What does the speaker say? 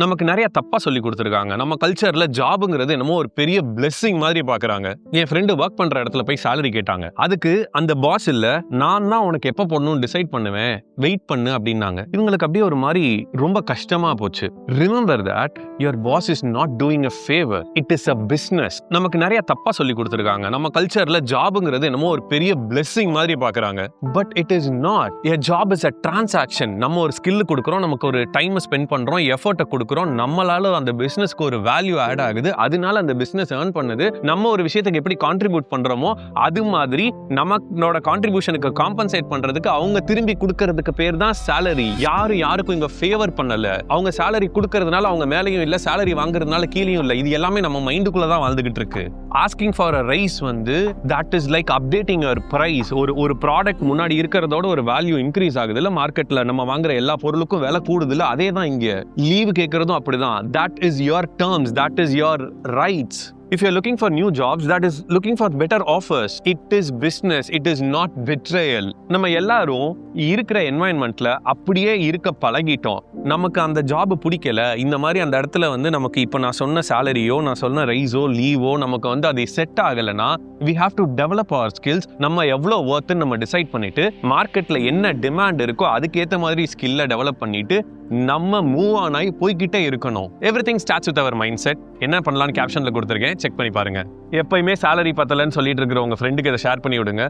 நமக்கு நிறைய தப்பா சொல்லி கொடுத்துருக்காங்க. நம்ம கல்ச்சர்ல ஜாப்ங்கிறது என்னமோ ஒரு பெரிய பிளெஸிங் மாதிரி பாக்குறாங்க. என் ஃப்ரெண்டு ஒர்க் பண்ற இடத்துல போய் salary கேட்டாங்க. அதுக்கு அந்த பாஸ் இல்ல, நான் தான் உனக்கு எப்ப போடணும்னு டிசைட் பண்ணுவேன், வெயிட் பண்ணு அப்படின்னாங்க. இவங்களுக்கு அப்படியே ஒரு மாதிரி ரொம்ப கஷ்டமா போச்சு. Remember that your boss is not doing a favor, it is a business. நமக்கு நிறைய தப்பா சொல்லி கொடுத்துருக்காங்க. நம்ம கல்ச்சர்ல ஜாப்ங்கிறது என்னமோ ஒரு பெரிய பிளெஸிங் மாதிரி பாக்குறாங்க. But it is not. a job is a transaction. நம்ம ஒரு ஸ்கில் கொடுக்குறோம், நமக்கு ஒரு டைம் ஸ்பெண்ட் பண்றோம், எஃபர்ட்டை கொடுக்குறோம், நம்மளால அந்த பிசினஸ்க்கு ஒரு வேல்யூ ஆட் ஆகுது, அதனால அந்த பிசினஸ் earn பண்ணுது. நம்ம ஒரு விஷயத்துக்கு எப்படி கான்ட்ரிபியூட் பண்றோமோ அது மாதிரி நம்மளோட கான்ட்ரிபியூஷனுக்கு காம்பன்சேட் பண்றதுக்கு அவங்க திரும்பி கொடுக்கறதுக்கு பேர் தான் salary. யாருக்கும் இங்க ஃபேவர் பண்ணல. அவங்க salary கொடுக்கறதுனால அவங்க மேலேயும் இல்ல, salary வாங்குறதுனால கீழேயும் இல்ல. இது எல்லாமே நம்ம மைண்டுக்குள்ள தான் வாழ்ந்துகிட்டு இருக்கு. asking for a raise வந்து that is like updating your price. ஒரு ப்ராடக்ட் முன்னாடி இருக்கிறதோட ஒரு வேல்யூ இன்க்ரீஸ் ஆகுது இல்ல, மார்க்கெட்ல நம்ம வாங்குற எல்லா பொருளுக்கும் விலை கூடுது இல்ல, அதே தான் இங்க. லீவ் கேட்கறதும் அப்படிதான். that is your terms, that is your rights. If you're looking for new jobs, that is looking for better offers. It is business, it is not betrayal. நம்ம எல்லாரும் இருக்கிற என்வாயன்மெண்ட்ல அப்படியே இருக்க பழகிட்டோம். நமக்கு அந்த ஜாப் பிடிக்கல, இந்த மாதிரி அந்த இடத்துல வந்து நமக்கு இப்போ நான் சொன்ன சேலரியோ, நான் சொன்ன ரைஸோ, லீவோ நமக்கு வந்து அது செட் ஆகலைன்னா we have to develop our skills. நம்ம எவ்வளோ ஒர்த்துன்னு நம்ம டிசைட் பண்ணிட்டு மார்க்கெட்ல என்ன டிமாண்ட் இருக்கோ அதுக்கேற்ற மாதிரி ஸ்கில்லை டெவலப் பண்ணிட்டு நம்ம மூவ் ஆன் ஆகி போய்கிட்டே இருக்கணும். Everything starts with our mindset. என்ன பண்ணலாம்னு கேப்ஷன்ல கொடுத்துருக்கேன், செக் பண்ணி பாருங்க. எப்பயுமே salary பத்தலன்னு சொல்லிட்டு இருக்கிற உங்க ஃப்ரெண்டுக்கு இதை ஷேர் பண்ணி விடுங்க.